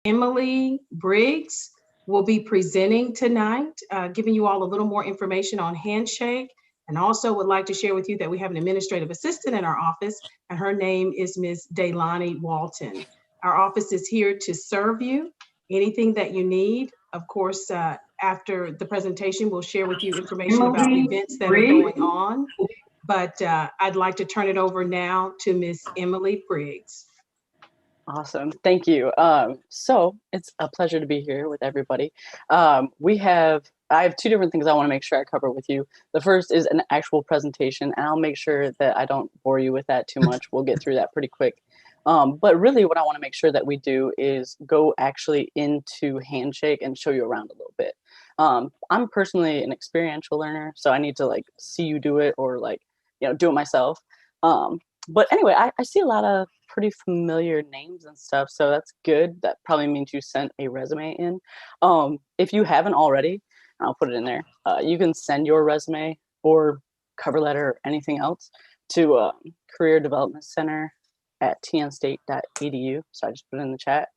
Emily Briggs will be presenting tonight, giving you all a little more information on Handshake. And also would like to share with you that we have an administrative assistant in our office, and her name is Ms. Daylani Walton. Our office is here to serve you. Anything that you need, of course, after the presentation, we'll share with you information about events that are going on. But I'd like to turn it over now to Ms. Emily Briggs. Awesome. Thank you. So it's a pleasure to be here with everybody. I have two different things I want to make sure I cover with you. The first is an actual presentation, and I'll make sure that I don't bore you with that too much. We'll get through that pretty quick. But really what I want to make sure that we do is go actually into Handshake and show you around a little bit. I'm personally an experiential learner, so I need to like see you do it or like, do it myself. But anyway, I see a lot of pretty familiar names and stuff, so that's good. That probably means you sent a resume in. If you haven't already, I'll put it in there. You can send your resume or cover letter or anything else to Career Development Center at tnstate.edu. So I just put it in the chat.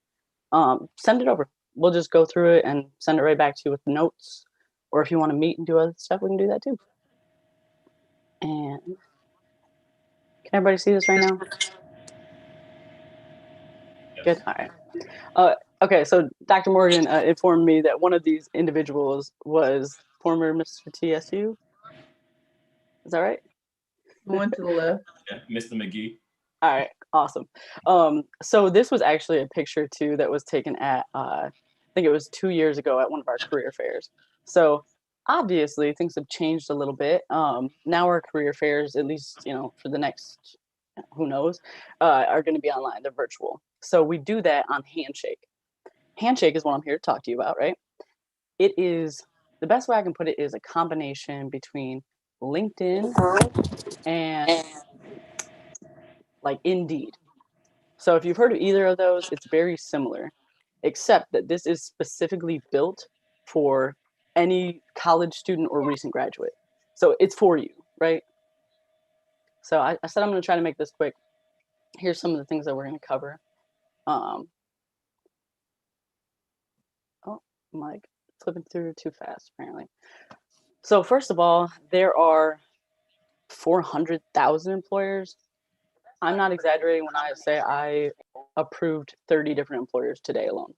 Send it over. We'll just go through it and send it right back to you with notes. Or if you want to meet and do other stuff, we can do that too. And can everybody see this right now? Good. All right. Okay, so Dr. Morgan informed me that one of these individuals was former Mr. TSU. Is that right? One to the left. Yeah, Mr. McGee. All right, awesome. So this was actually a picture too that was taken at, I think it was 2 years ago at one of our career fairs. So obviously things have changed a little bit. Now our career fairs, at least, for the next, who knows, are going to be online. They're virtual. So we do that on Handshake. Handshake is what I'm here to talk to you about, right? It is, the best way I can put it is a combination between LinkedIn and like Indeed. So if you've heard of either of those, it's very similar, except that this is specifically built for any college student or recent graduate. So it's for you, right? So I said I'm going to try to make this quick. Here's some of the things that we're going to cover. Oh, I'm like flipping through too fast, apparently. So first of all, there are 400,000 employers. I'm not exaggerating when I say I approved 30 different employers today alone.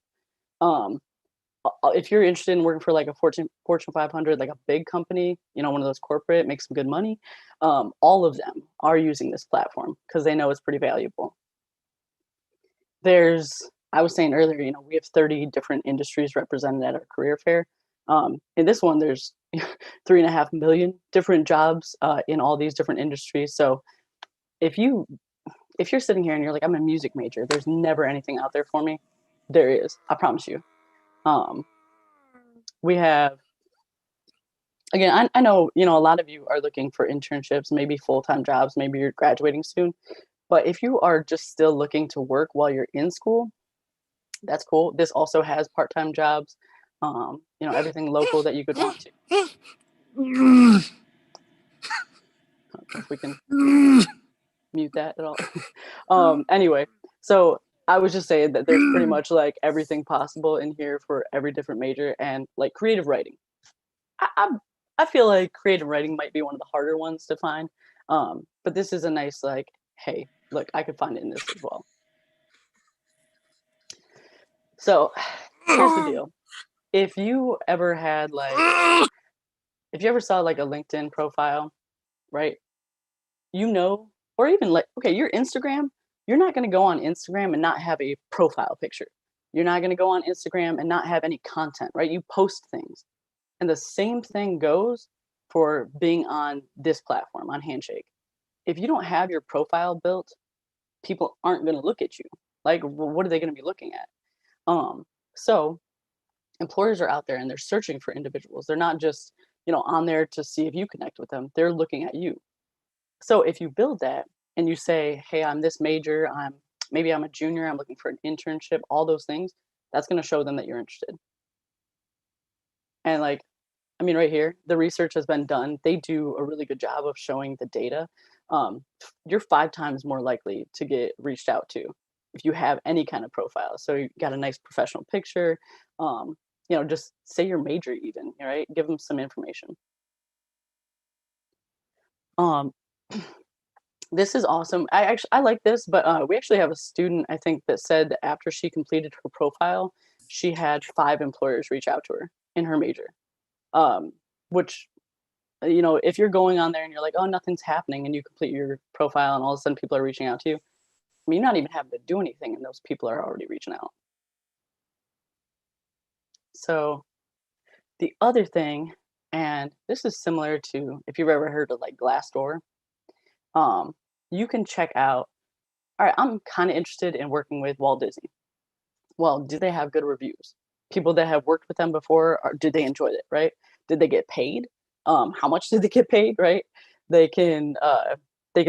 If you're interested in working for like a Fortune 500, like a big company, one of those corporate, make some good money, all of them are using this platform because they know it's pretty valuable. I was saying earlier, we have 30 different industries represented at our career fair. In this one, there's 3.5 million different jobs in all these different industries. So if you're sitting here and you're like, I'm a music major, there's never anything out there for me. There is, I promise you. We have, again, I know, a lot of you are looking for internships, maybe full-time jobs, maybe you're graduating soon. But if you are just still looking to work while you're in school, that's cool. This also has part-time jobs, everything local that you could want to. I don't know if we can mute that at all. Anyway, so I was just saying that there's pretty much like everything possible in here for every different major, and like creative writing. I feel like creative writing might be one of the harder ones to find. But this is a nice like, hey, look, I could find it in this as well. So here's the deal. If you ever saw like a LinkedIn profile, right? Or even like, okay, your Instagram, you're not going to go on Instagram and not have a profile picture. You're not going to go on Instagram and not have any content, right? You post things. And the same thing goes for being on this platform, on Handshake. If you don't have your profile built, people aren't going to look at you. Like, what are they going to be looking at? So employers are out there and they're searching for individuals. They're not just, on there to see if you connect with them. They're looking at you. So if you build that and you say, hey, I'm this major, maybe I'm a junior, I'm looking for an internship, all those things, that's going to show them that you're interested. And like, right here, the research has been done. They do a really good job of showing the data. You're 5 times more likely to get reached out to if you have any kind of profile. So you got a nice professional picture, just say your major even, right? Give them some information. Um, this is awesome. I like this, but we actually have a student, I think, that said that after she completed her profile, she had 5 employers reach out to her in her major. Which, if you're going on there and you're like, oh, nothing's happening, and you complete your profile and all of a sudden people are reaching out to you, I mean, you're not even having to do anything and those people are already reaching out. So the other thing, and this is similar to if you've ever heard of like Glassdoor, you can check out, all right, I'm kind of interested in working with Walt Disney. Well, do they have good reviews? People that have worked with them before, or did they enjoy it, right? Did they get paid? How much did they get paid, right? They can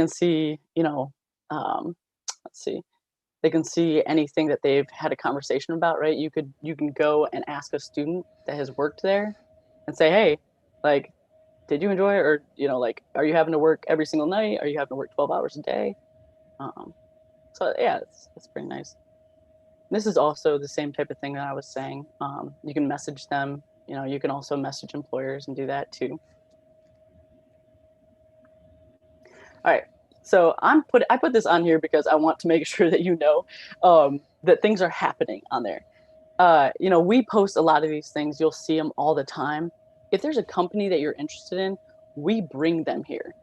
see, let's see, they can see anything that they've had a conversation about, right? You can go and ask a student that has worked there and say, hey, like, did you enjoy it? Or, like, are you having to work every single night? Are you having to work 12 hours a day? So yeah, it's pretty nice. This is also the same type of thing that I was saying. You can message them, you can also message employers and do that too. All right. So I put this on here because I want to make sure that that things are happening on there. We post a lot of these things. You'll see them all the time. If there's a company that you're interested in, we bring them here.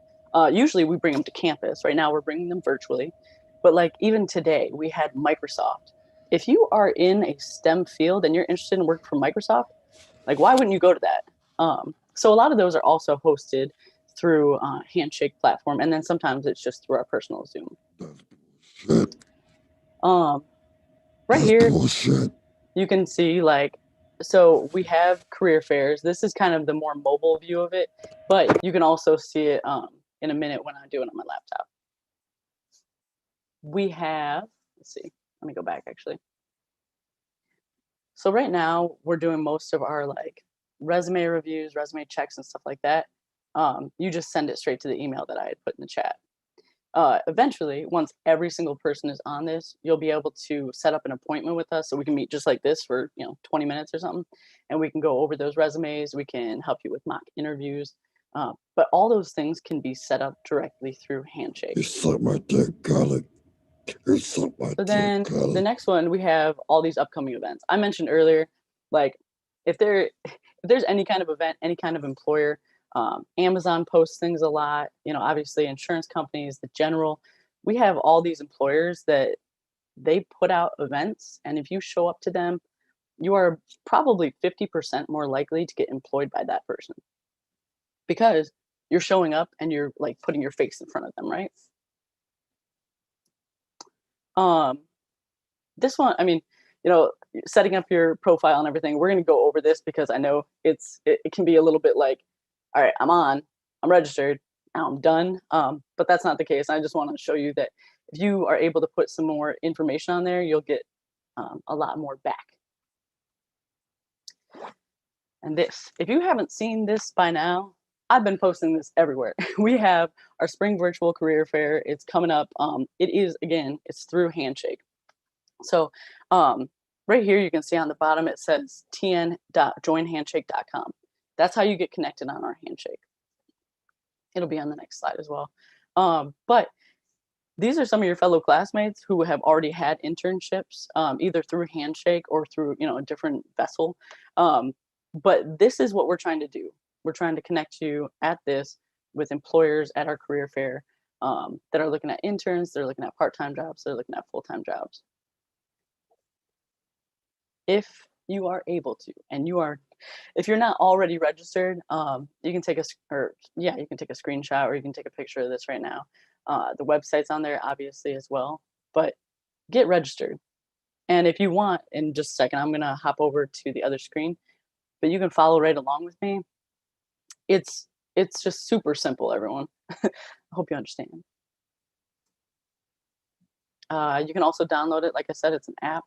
Usually we bring them to campus. Right now we're bringing them virtually. But like even today, we had Microsoft. If you are in a STEM field and you're interested in working for Microsoft, like why wouldn't you go to that? So a lot of those are also hosted through Handshake platform, and then sometimes it's just through our personal Zoom. Right here, you can see so we have career fairs. This is kind of the more mobile view of it, but you can also see it in a minute when I do it on my laptop. We have, let's see, let me go back actually. So right now we're doing most of our resume reviews, resume checks and stuff like that. You just send it straight to the email that I had put in the chat. Eventually, once every single person is on this, you'll be able to set up an appointment with us so we can meet just like this for 20 minutes or something, and we can go over those resumes. We can help you with mock interviews, but all those things can be set up directly through Handshake. You suck my dick, garlic. You suck my So then dick, garlic. the next one, we have all these upcoming events. I mentioned earlier, like if there's any kind of event, any kind of employer, Amazon posts things a lot, obviously insurance companies, the general, we have all these employers that they put out events. And if you show up to them, you are probably 50% more likely to get employed by that person because you're showing up and you're like putting your face in front of them, right? This one, I mean, setting up your profile and everything, we're going to go over this because I know it can be a little bit like, all right, I'm registered, now I'm done. But that's not the case. I just want to show you that if you are able to put some more information on there, you'll get a lot more back. And this, if you haven't seen this by now, I've been posting this everywhere. We have our spring virtual career fair. It's coming up. It's through Handshake. So right here, you can see on the bottom, it says tn.joinhandshake.com. That's how you get connected on our Handshake. It'll be on the next slide as well. But these are some of your fellow classmates who have already had internships, either through Handshake or through, a different vessel. But this is what we're trying to do. We're trying to connect you at this with employers at our career fair that are looking at interns, they're looking at part-time jobs, they're looking at full-time jobs. If you are able to, and if you're not already registered, you can take a screenshot or you can take a picture of this right now. The website's on there obviously as well, but get registered. And if you want, in just a second, I'm gonna hop over to the other screen, but you can follow right along with me. It's just super simple, everyone. I hope you understand. You can also download it. Like I said, it's an app.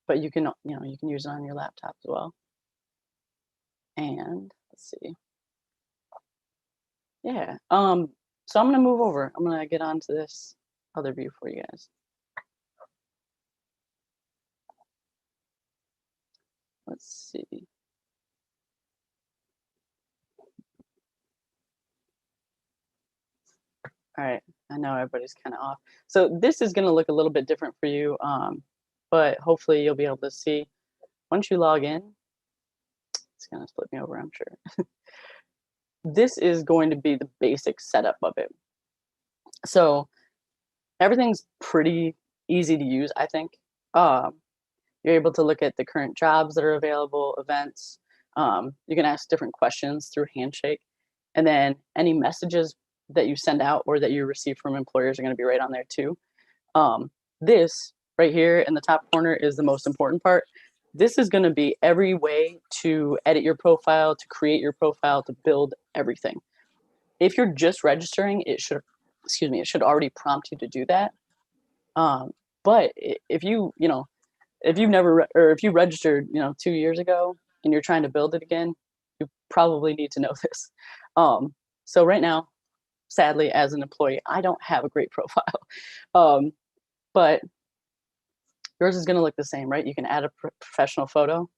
But you can use it on your laptop as well. And let's see. Yeah. So I'm gonna move over. I'm gonna get onto this other view for you guys. let's see. All right, I know everybody's kind of off. So this is going to look a little bit different for you, but hopefully you'll be able to see. Once you log in, it's going to split me over, I'm sure. This is going to be the basic setup of it. So everything's pretty easy to use, I think. You're able to look at the current jobs that are available, events. You can ask different questions through Handshake. And then any messages that you send out or that you receive from employers are going to be right on there too. This right here in the top corner is the most important part. This is going to be every way to edit your profile, to create your profile, to build everything. If you're just registering, it should, it should already prompt you to do that. But if if you've never, or if you registered, 2 years ago and you're trying to build it again, you probably need to know this. So right now, sadly, as an employee, I don't have a great profile. But yours is going to look the same, right? You can add a professional photo.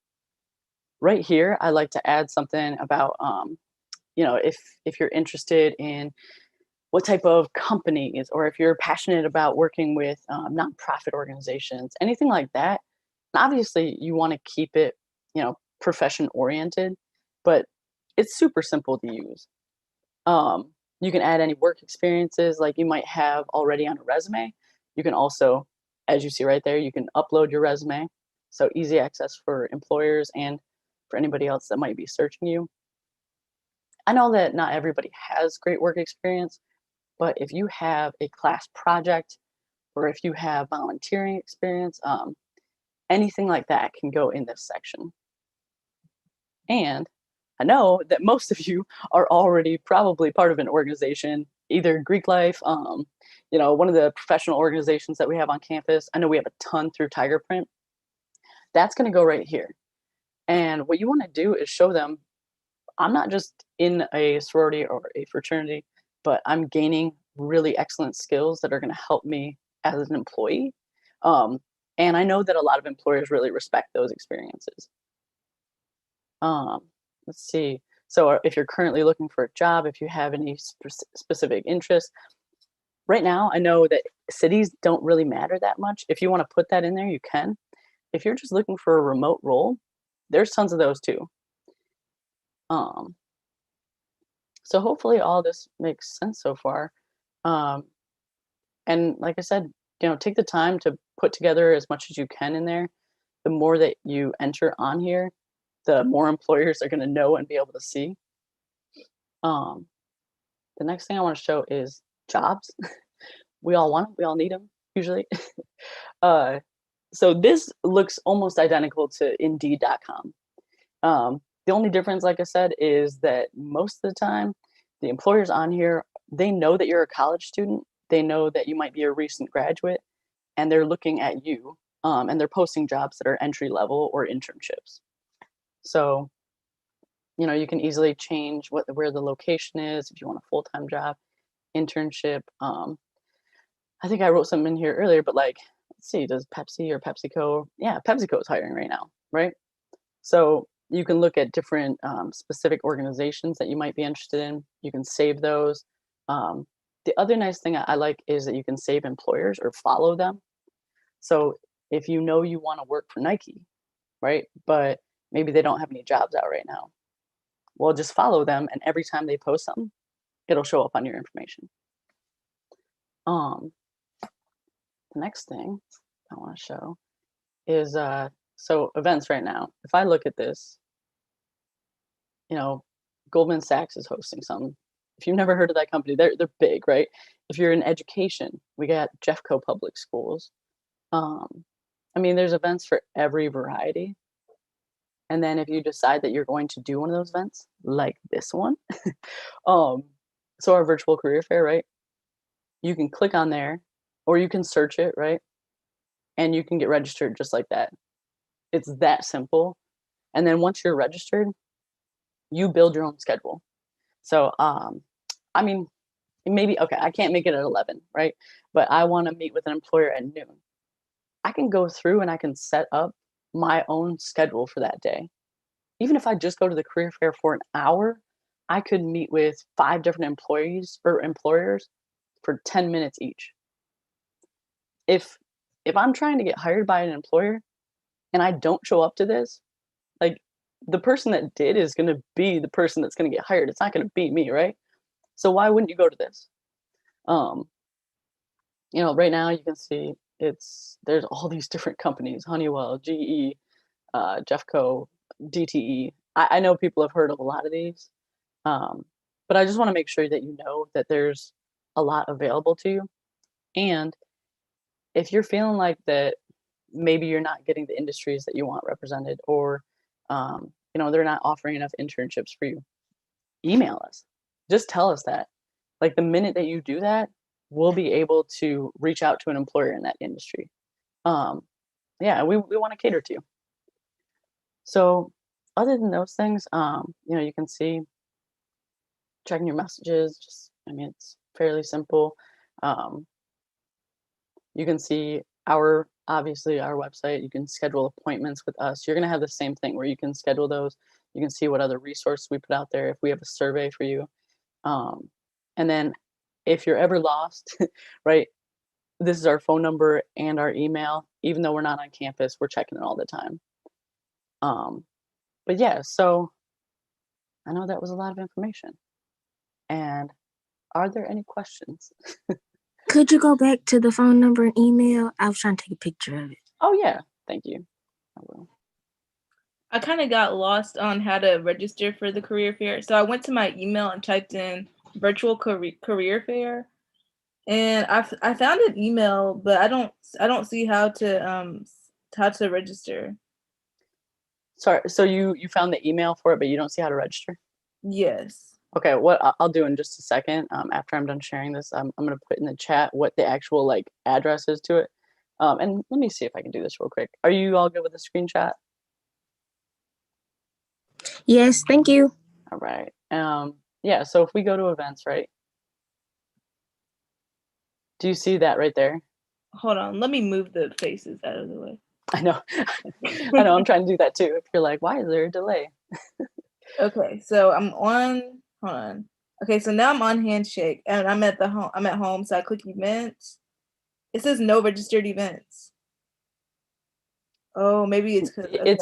Right here, I like to add something about, if you're interested in what type of companies, or if you're passionate about working with nonprofit organizations, anything like that. And obviously, you want to keep it, profession oriented, but it's super simple to use. You can add any work experiences like you might have already on a resume. You can also, as you see right there, you can upload your resume. So easy access for employers and for anybody else that might be searching you. I know that not everybody has great work experience, but if you have a class project or if you have volunteering experience, anything like that can go in this section. And I know that most of you are already probably part of an organization, either Greek Life, one of the professional organizations that we have on campus. I know we have a ton through Tiger Print. That's going to go right here. And what you want to do is show them, I'm not just in a sorority or a fraternity, but I'm gaining really excellent skills that are going to help me as an employee. And I know that a lot of employers really respect those experiences. Let's see. So if you're currently looking for a job, if you have any specific interests, right now, I know that cities don't really matter that much. If you want to put that in there, you can. If you're just looking for a remote role, there's tons of those too. So hopefully all this makes sense so far. And like I said, take the time to put together as much as you can in there. The more that you enter on here, the more employers are going to know and be able to see. The next thing I want to show is jobs. We all want them. We all need them, usually. So this looks almost identical to Indeed.com. The only difference, like I said, is that most of the time, the employers on here, they know that you're a college student. They know that you might be a recent graduate, and they're looking at you, and they're posting jobs that are entry level or internships. So, you can easily change where the location is if you want a full-time job, internship. I think I wrote something in here earlier, but let's see, does Pepsi or PepsiCo? Yeah, PepsiCo is hiring right now, right? So you can look at different specific organizations that you might be interested in. You can save those. The other nice thing I like is that you can save employers or follow them. So if you want to work for Nike, right, but maybe they don't have any jobs out right now, well, just follow them, and every time they post something, it'll show up on your information. The next thing I want to show is so events right now. If I look at this, Goldman Sachs is hosting some. If you've never heard of that company, they're big, right? If you're in education, we got Jeffco Public Schools. There's events for every variety. And then if you decide that you're going to do one of those events, like this one, so our virtual career fair, right? You can click on there, or you can search it, right? And you can get registered just like that. It's that simple. And then once you're registered, you build your own schedule. So, maybe, okay, I can't make it at 11, right? But I want to meet with an employer at noon. I can go through and I can set up my own schedule for that day. Even if I just go to the career fair for an hour, I could meet with 5 different employees or employers for 10 minutes each. If I'm trying to get hired by an employer and I don't show up to this, like, the person that did is gonna be the person that's gonna get hired. It's not gonna be me, right? So why wouldn't you go to this? Um, right now you can see there's all these different companies: Honeywell, GE, Jeffco, DTE. I know people have heard of a lot of these, but I just want to make sure that you know that there's a lot available to you. And if you're feeling like that, maybe you're not getting the industries that you want represented, or they're not offering enough internships for you, email us. Just tell us that. Like, the minute that you do that, we'll be able to reach out to an employer in that industry. We want to cater to you. So other than those things, you can see checking your messages. It's fairly simple. You can see obviously our website. You can schedule appointments with us. You're going to have the same thing where you can schedule those. You can see what other resources we put out there, if we have a survey for you. And then if you're ever lost, right, this is our phone number and our email. Even though we're not on campus, we're checking it all the time. But yeah, so I know that was a lot of information. And are there any questions? Could you go back to the phone number and email? I was trying to take a picture of it. Oh yeah, thank you. I will. I kind of got lost on how to register for the career fair. So I went to my email and typed in virtual career fair, and I found an email, but I don't see how to register. Sorry, so you found the email for it, but you don't see how to register? Yes. Okay, what I'll do in just a second, after I'm done sharing this, I'm going to put in the chat what the actual address is to it. And let me see if I can do this real quick. Are you all good with the screenshot? Yes, thank you. All right. So if we go to events, right? Do you see that right there? Hold on, let me move the faces out of the way. I know. I know, I'm trying to do that too. If you're like, why is there a delay? Okay, so hold on. Okay, so now I'm on Handshake and I'm at home, so I click events. It says no registered events. Oh, maybe it's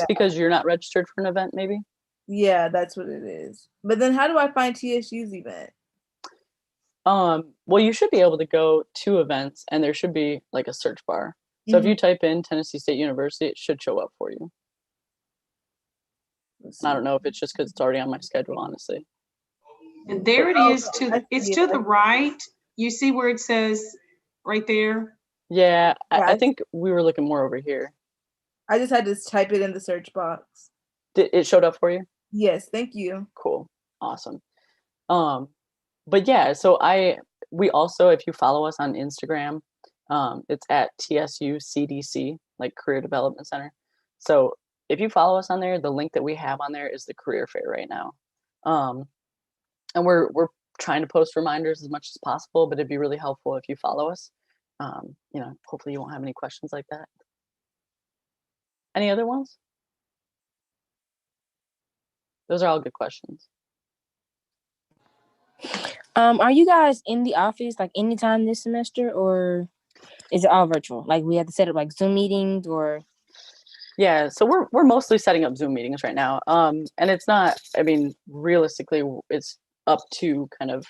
because you're not registered for an event, maybe? Yeah, that's what it is. But then how do I find TSU's event? Well, you should be able to go to events and there should be a search bar. So if you type in Tennessee State University, it should show up for you. I don't know if it's just because it's already on my schedule, honestly. And there it is. It's to the right. You see where it says right there? Yeah, I think we were looking more over here. I just had to type it in the search box. It showed up for you? Yes, thank you. Cool. Awesome. But yeah, so we also, if you follow us on Instagram, it's at TSU CDC, Career Development Center. So if you follow us on there, the link that we have on there is the career fair right now. And we're trying to post reminders as much as possible, but it'd be really helpful if you follow us. Hopefully you won't have any questions like that. Any other ones? Those are all good questions. Are you guys in the office anytime this semester, or is it all virtual? We have to set up Zoom meetings, or? Yeah, so we're mostly setting up Zoom meetings right now. And it's not, realistically, it's up to kind of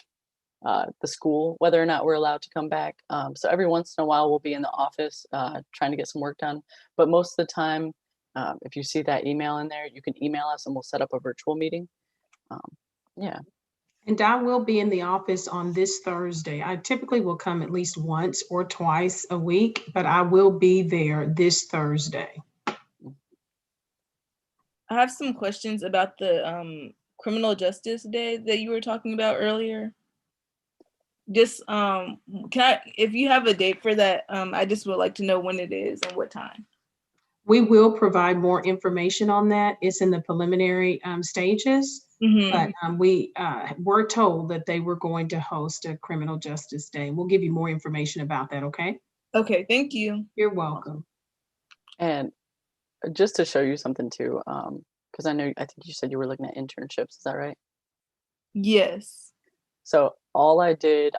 the school whether or not we're allowed to come back. So every once in a while we'll be in the office trying to get some work done. But most of the time, if you see that email in there, you can email us and we'll set up a virtual meeting. Yeah. And I will be in the office on this Thursday. I typically will come at least once or twice a week, but I will be there this Thursday. I have some questions about the Criminal Justice Day that you were talking about earlier. Just if you have a date for that, I just would like to know when it is and what time. We will provide more information on that. It's in the preliminary stages, but we were told that they were going to host a Criminal Justice Day. We'll give you more information about that, okay? Okay, thank you. You're welcome. And just to show you something too, because I think you said you were looking at internships. Is that right? Yes. So all I did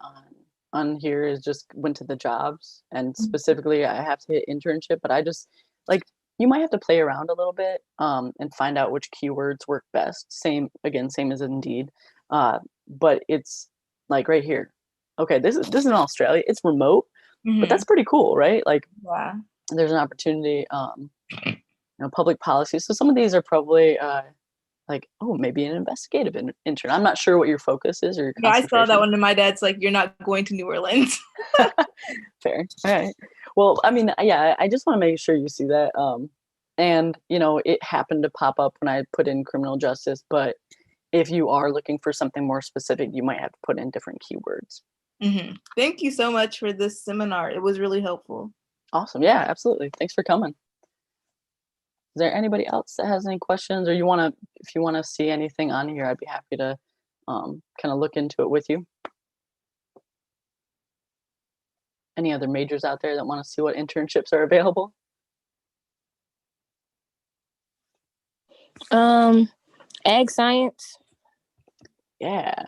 on here is just went to the jobs, and specifically I have to hit internship, but I just like, you might have to play around a little bit and find out which keywords work best. Same as Indeed, but it's like right here. Okay, this is in Australia. It's remote, but that's pretty cool, right? Like, Wow. there's an opportunity, public policy. So some of these are probably like, oh, maybe an investigative intern. I'm not sure what your focus is or your Yeah, I saw that concentration. one, and my dad's like, "You're not going to New Orleans." Fair. All right. Well, I mean, yeah, I just want to make sure you see that. And it happened to pop up when I put in criminal justice, but if you are looking for something more specific, you might have to put in different keywords. Thank you so much for this seminar. It was really helpful. Awesome. Yeah, absolutely. Thanks for coming. Is there anybody else that has any questions, or if you want to see anything on here, I'd be happy to kind of look into it with you. Any other majors out there that want to see what internships are available? Ag science. Yeah.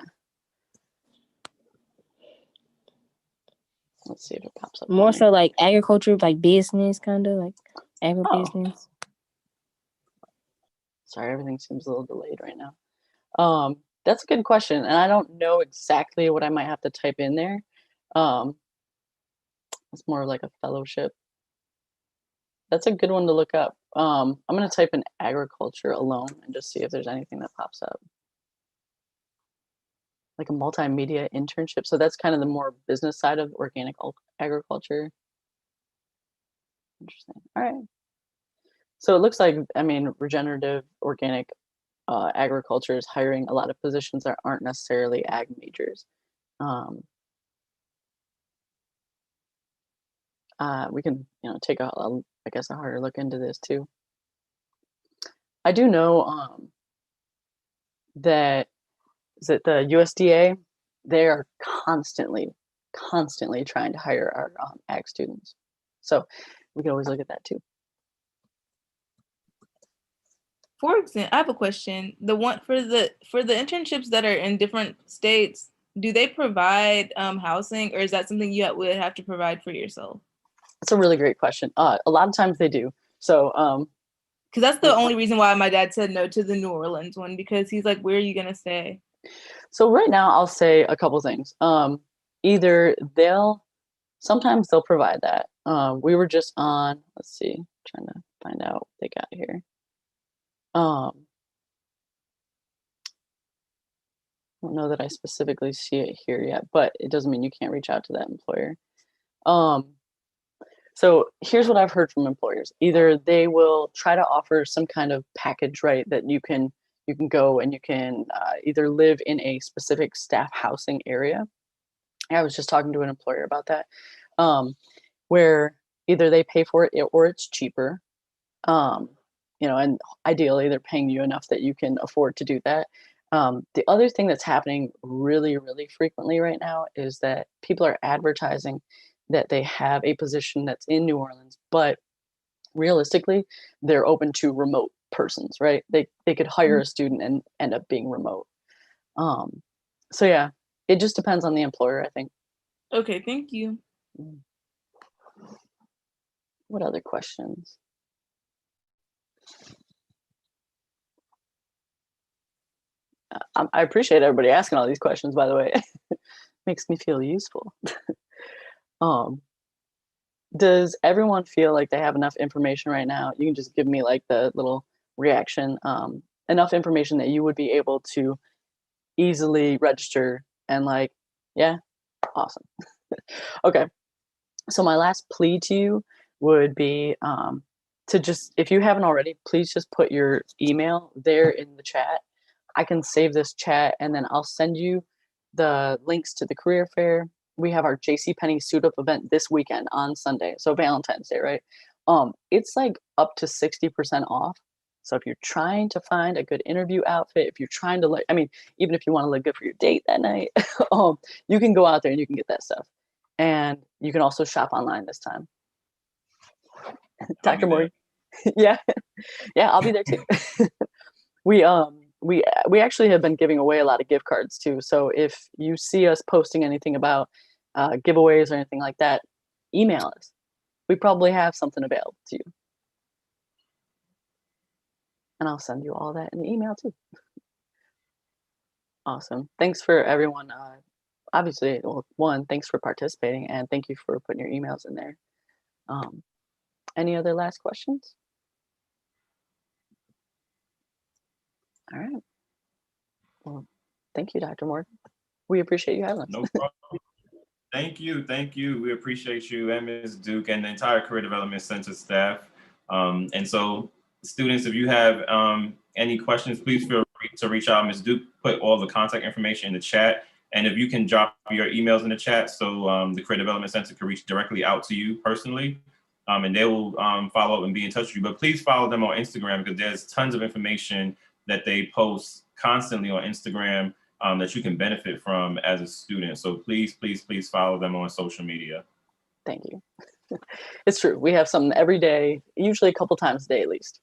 Let's see if it pops up. More so like agriculture, like business, kind of like agribusiness. Sorry, everything seems a little delayed right now. That's a good question, and I don't know exactly what I might have to type in there. It's more like a fellowship. That's a good one to look up. I'm going to type in agriculture alone and just see if there's anything that pops up. Like a multimedia internship. So that's kind of the more business side of organic agriculture. Interesting. All right. So it looks like, regenerative organic agriculture is hiring a lot of positions that aren't necessarily ag majors. We can, take a harder look into this too. I do know that the USDA, they are constantly trying to hire our ag students. So we can always look at that too. For example, I have a question. The one for the internships that are in different states, do they provide housing, or is that something you would have to provide for yourself? That's a really great question. A lot of times they do. So, because that's the only reason why my dad said no to the New Orleans one, because he's like, where are you going to stay? So right now I'll say a couple things. Either sometimes they'll provide that. We were just on, let's see, trying to find out what they got here. I don't know that I specifically see it here yet, but it doesn't mean you can't reach out to that employer. So here's what I've heard from employers. Either they will try to offer some kind of package, right, that you can go and you can either live in a specific staff housing area. I was just talking to an employer about that, where either they pay for it or it's cheaper. And ideally they're paying you enough that you can afford to do that. The other thing that's happening really, really frequently right now is that people are advertising that they have a position that's in New Orleans, but realistically, they're open to remote persons, right? They could hire a student and end up being remote. So yeah, it just depends on the employer, I think. Okay, thank you. What other questions? I appreciate everybody asking all these questions, by the way. Makes me feel useful. Does everyone feel like they have enough information right now? You can just give me like the little reaction. Enough information that you would be able to easily register and like, yeah, awesome. Okay. So my last plea to you would be to just, if you haven't already, please just put your email there in the chat. I can save this chat and then I'll send you the links to the career fair. We have our JCPenney suit up event this weekend on Sunday. So Valentine's Day, right? It's like up to 60% off. So if you're trying to find a good interview outfit, if you're trying to even if you want to look good for your date that night, you can go out there and you can get that stuff. And you can also shop online this time. Dr. Morgan. Yeah, yeah, I'll be there too. We actually have been giving away a lot of gift cards too. So if you see us posting anything about giveaways or anything like that, email us. We probably have something available to you, and I'll send you all that in the email too. Awesome. Thanks for everyone. Obviously, well, one, thanks for participating, and thank you for putting your emails in there. Any other last questions? All right. Well, thank you, Dr. Morgan. We appreciate you having us. No problem. Thank you. Thank you. We appreciate you and Ms. Duke and the entire Career Development Center staff. And so students, if you have any questions, please feel free to reach out. Ms. Duke put all the contact information in the chat. And if you can drop your emails in the chat so the Career Development Center can reach directly out to you personally. And they will follow up and be in touch with you. But please follow them on Instagram because there's tons of information that they post constantly on Instagram that you can benefit from as a student. So please, please, please follow them on social media. Thank you. It's true. We have something every day, usually a couple times a day at least.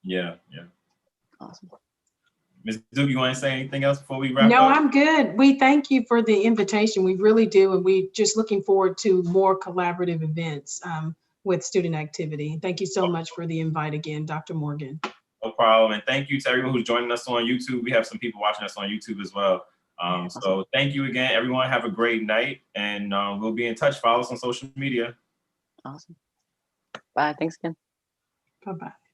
Yeah, yeah. Awesome. Ms. Duke, you want to say anything else before we wrap No, up? I'm good. We thank you for the invitation. We really do. And we're just looking forward to more collaborative events with student activity. Thank you so much for the invite again, Dr. Morgan. No problem. And thank you to everyone who's joining us on YouTube. We have some people watching us on YouTube as well. So thank you again, everyone. Have a great night. And we'll be in touch. Follow us on social media. Awesome. Bye. Thanks again. Bye-bye.